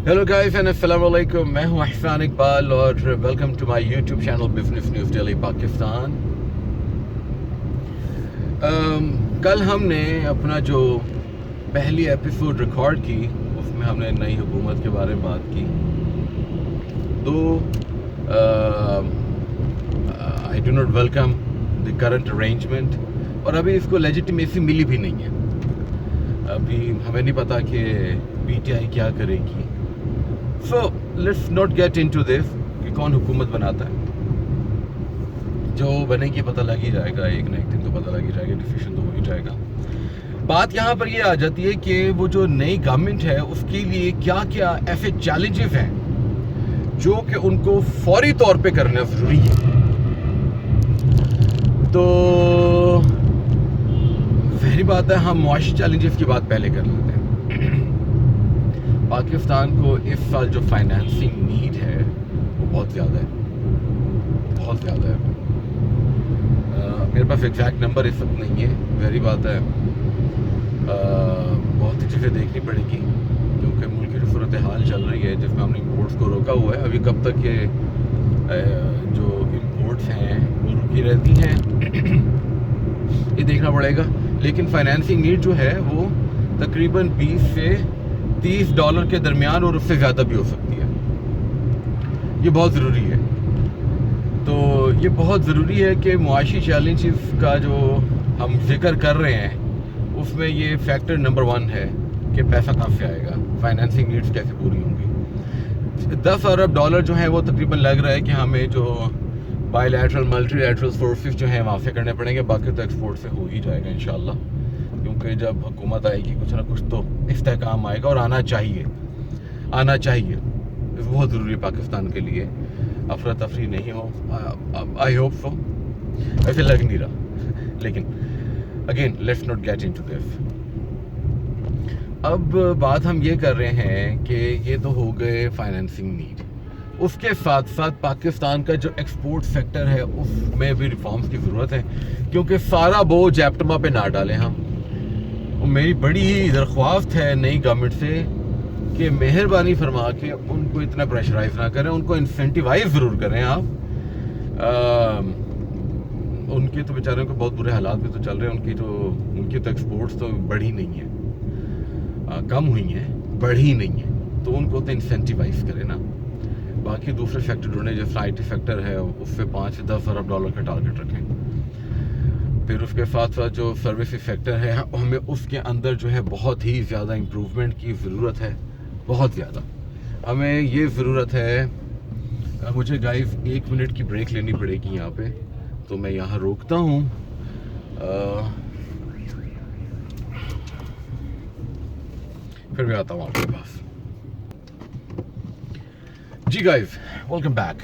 Hello guys and السلام علیکم. میں ہوں احسان اقبال اور welcome to my YouTube channel business news daily Pakistan. کل ہم نے اپنا جو پہلی ایپیسوڈ ریکارڈ کی اس میں ہم نے نئی حکومت کے بارے میں بات کی. تو I do not welcome the current arrangement اور ابھی اس کو لیجیٹمیسی ملی بھی نہیں ہے. ابھی ہمیں نہیں پتا کہ پی ٹی آئی کیا کرے گی. So let's not get into this کہ کون حکومت بناتا ہے. جو بنے گی پتہ لگ ہی جائے گا, ایک نہ ایک دن تو پتہ لگ ہی جائے گا, ڈیسیشن تو ہو ہی جائے گا. بات یہاں پر یہ آ جاتی ہے کہ وہ جو نئی گورنمنٹ ہے اس کے لیے کیا کیا ایسے چیلنجز ہیں جو کہ ان کو فوری طور پہ کرنا ضروری ہے. تو ظاہری بات ہے ہم معاشی چیلنجز کی بات پہلے کر لیتے ہیں. پاکستان کو اس سال جو فائنینسنگ نیڈ ہے وہ بہت زیادہ ہے. میرے پاس ایگزیکٹ نمبر اس وقت نہیں ہے. ظاہری بات ہے بہت سی چیزیں دیکھنی پڑے گی کیونکہ ملک کی جو صورتحال چل رہی ہے جس میں ہم نے امپورٹس کو روکا ہوا ہے. ابھی کب تک یہ جو امپورٹس ہیں وہ رکی رہتی ہیں یہ دیکھنا پڑے گا. لیکن فائنینسنگ نیڈ جو ہے وہ تقریباً $20 سے $30 کے درمیان اور اس سے زیادہ بھی ہو سکتی ہے. یہ بہت ضروری ہے. تو یہ بہت ضروری ہے کہ معاشی چیلنجز کا جو ہم ذکر کر رہے ہیں اس میں یہ فیکٹر نمبر 1 ہے کہ پیسہ کہاں سے آئے گا, فائنینسنگ نیڈز کیسے پوری ہوں گی. $10 ارب جو ہیں وہ تقریباً لگ رہا ہے کہ ہمیں جو by lateral multi lateral sources جو ہیں وہاں سے کرنے پڑیں گے. باقی تو ایکسپورٹ سے ہو ہی جائے گا انشاءاللہ, کیونکہ جب حکومت آئے گی کچھ نہ کچھ تو استحکام آئے گا اور آنا چاہیے. بہت ضروری ہے پاکستان کے لیے. افراتفری نہیں ہو, آئی ہوپ سو. ایسے لگ نہیں رہا, لیکن again let's not get into this. اب بات ہم یہ کر رہے ہیں کہ یہ تو ہو گئے فائنینسنگ نیڈ. اس کے ساتھ ساتھ پاکستان کا جو ایکسپورٹ سیکٹر ہے اس میں بھی ریفارمز کی ضرورت ہے, کیونکہ سارا بوجھ ایپٹما پہ نہ ڈالیں ہم. میری بڑی ہی درخواست ہے نئی گورنمنٹ سے کہ مہربانی فرما کے ان کو اتنا پریشرائز نہ کریں, ان کو انسینٹیوائز ضرور کریں آپ. ان کے تو بیچاروں کے بہت برے حالات بھی تو چل رہے ہیں. ان کی تو ایکسپورٹس تو بڑھی نہیں ہیں, کم ہوئی ہیں, بڑھی نہیں ہیں. تو ان کو تو انسینٹیوائز کریں نا. باقی دوسرے فیکٹر ڈھونڈیں, جیسے آئی ٹی فیکٹر ہے اس سے $5 سے $10 ارب کا ٹارگیٹ رکھیں. پھر اس کے ساتھ ساتھ جو سروسز سیکٹر ہے ہمیں اس کے اندر جو ہے بہت ہی زیادہ امپروومنٹ کی ضرورت ہے, بہت زیادہ. ہمیں یہ ضرورت ہے. مجھے گائز 1 منٹ کی بریک لینی پڑے گی یہاں پہ, تو میں یہاں روکتا ہوں. پھر میں آتا ہوں آپ کے پاس. جی گائز, ویلکم بیک.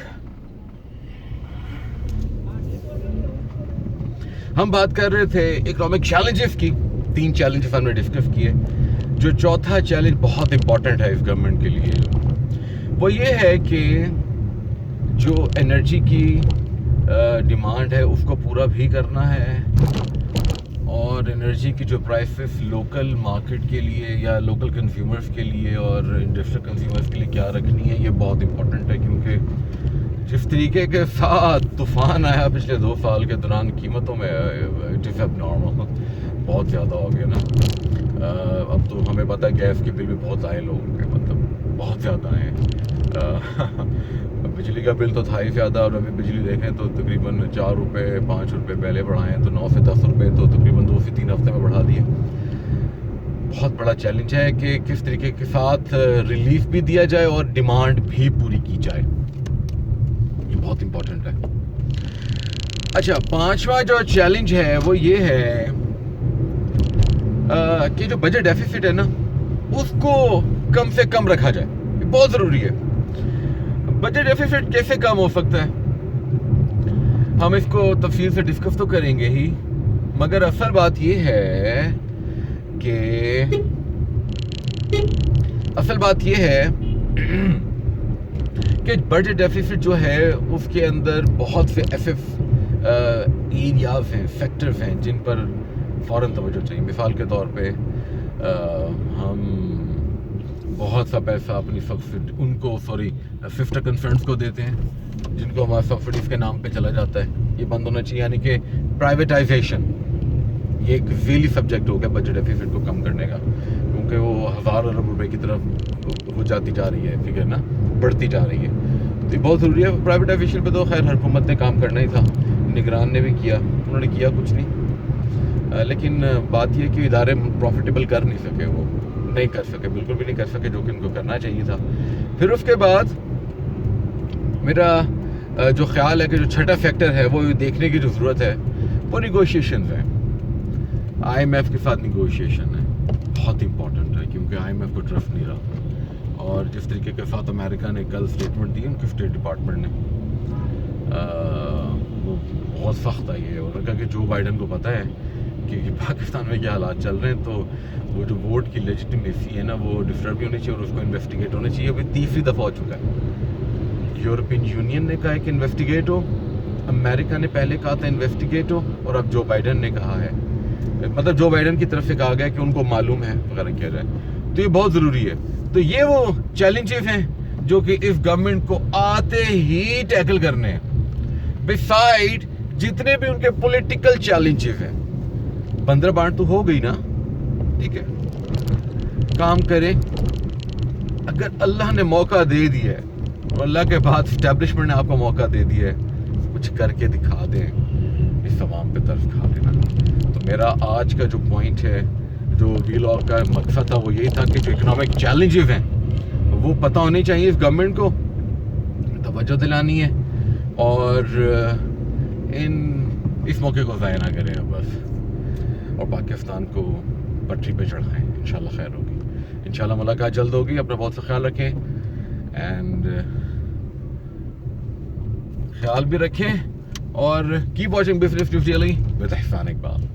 ہم بات کر رہے تھے اکنامک چیلنجز کی. 3 چیلنجز ہم نے ڈسکس کیے. جو چوتھا چیلنج بہت امپورٹنٹ ہے اس گورنمنٹ کے لیے وہ یہ ہے کہ جو انرجی کی ڈیمانڈ ہے اس کو پورا بھی کرنا ہے, اور انرجی کی جو پرائسز لوکل مارکیٹ کے لیے یا لوکل کنزیومرز کے لیے اور انڈسٹریل کنزیومرز کے لیے کیا رکھنی ہے. یہ بہت امپورٹنٹ ہے کیونکہ جس طریقے کے ساتھ طوفان آیا پچھلے 2 سال کے دوران قیمتوں میں اٹ از اب نارمل بہت زیادہ ہو گیا نا. اب تو ہمیں پتہ ہے گیس کے بل بھی بہت آئے لوگوں کے, مطلب بہت زیادہ ہیں. بجلی کا بل تو تھا ہی زیادہ, اور ابھی بجلی دیکھیں تو تقریباً $4 $5 پہلے بڑھائے ہیں, تو $9 سے $10 تو تقریباً 2 سے 3 ہفتے میں بڑھا دیے. بہت بڑا چیلنج ہے کہ کس طریقے کے ساتھ ریلیف بھی دیا جائے اور ڈیمانڈ بھی پوری کی جائے. یہ بہت امپورٹنٹ ہے. اچھا, 5واں جو چیلنج ہے وہ یہ ہے کہ جو بجٹ ڈیفیسٹ ہے نا اس کو کم سے کم رکھا جائے. یہ بہت ضروری ہے. بجٹ ڈیفیسٹ کیسے کم ہو سکتا ہے ہم اس کو تفصیل سے ڈسکس تو کریں گے ہی, مگر اصل بات یہ ہے کہ بجٹ ڈیفیسٹ جو ہے اس کے اندر بہت سے ایسے ایریاز ہیں, سیکٹرز ہیں جن پر فوراً توجہ چاہیے. مثال کے طور پہ ہم بہت سا پیسہ اپنی ان کو ففٹ کنسرنس کو دیتے ہیں جن کو ہمارا سبسڈیز کے نام پہ چلا جاتا ہے. یہ بند ہونا چاہیے, یعنی کہ پرائیویٹائزیشن یہ ایک ذیلی سبجیکٹ ہو گیا بجٹ ڈیفیسٹ کو کم کرنے کا, کیونکہ وہ 1000 ارب روپے کی طرف وہ جاتی جا رہی ہے, فگر نا بڑھتی جا رہی ہے. تو یہ بہت ضروری ہے. پرائیویٹائزیشن پہ تو خیر حکومت نے کام کرنا ہی تھا, نگران نے بھی کیا, انہوں نے کیا کچھ نہیں, لیکن بات یہ کہ ادارے پروفیٹیبل کر نہیں سکے, وہ نہیں کر سکے, بالکل بھی نہیں کر سکے جو کہ ان کو کرنا چاہیے تھا. پھر اس کے بعد میرا جو خیال ہے کہ جو چھٹا فیکٹر ہے وہ دیکھنے کی جو ضرورت ہے وہ نیگوشیشنز ہیں. آئی ایم ایف کے ساتھ نیگوشیشن ہے, بہت امپورٹنٹ ہے, کیونکہ آئی ایم ایف کو ٹرسٹ نہیں رہا. اور جس طریقے کے ساتھ امریکہ نے کل اسٹیٹمنٹ دی ان کے اسٹیٹ ڈپارٹمنٹ نے, وہ بہت سخت آئی ہے. اور کہا کہ جو بائیڈن کو پتہ ہے کہ پاکستان میں کیا حالات چل رہے ہیں, تو وہ جو ووٹ کی لیجٹیمیسی ہے نا وہ ڈسٹرب بھی ہونی چاہیے اور اس کو انویسٹیگیٹ ہونا چاہیے. ابھی تیسری دفعہ ہو چکا ہے. یورپین یونین نے کہا ہے کہ انویسٹیگیٹ ہو, امریکہ نے پہلے کہا تھا انویسٹیگیٹ ہو, اور اب جو بائیڈن نے کہا ہے, مطلب جو بائیڈن کی طرف سے کہا گیا کہ ان کو معلوم ہے وغیرہ کیا جائے. تو یہ بہت ضروری ہے. تو یہ وہ چیلنجز ہیں جو کہ اس گورنمنٹ کو آتے ہی ٹیکل کرنے ہیں, بسائڈ جتنے بھی ان کے پولیٹیکل چیلنجز ہیں. 15 بانٹ تو ہو گئی نا, ٹھیک ہے, کام کریں. اگر اللہ نے موقع دے دیا ہے اور اللہ کے بعد اسٹیبلشمنٹ نے آپ کو موقع دے دیا ہے, کچھ کر کے دکھا دیں, اس عوام پہ طرف کھا دینا. تو میرا آج کا جو پوائنٹ ہے, جو ویلاگ کا مقصد تھا, وہ یہی تھا کہ جو اکنامک چیلنجز ہیں وہ پتہ ہونے چاہیے اس گورنمنٹ کو, توجہ دلانی ہے, اور اس موقع کو ضائع نہ کریں بس, اور پاکستان کو پٹری پہ چڑھائیں. انشاءاللہ خیر ہوگی, انشاءاللہ ملاقات جلد ہوگی. اپنا بہت سا خیال رکھیں, اینڈ خیال بھی رکھیں, اور keep watching business news daily with Ehsan Iqbal.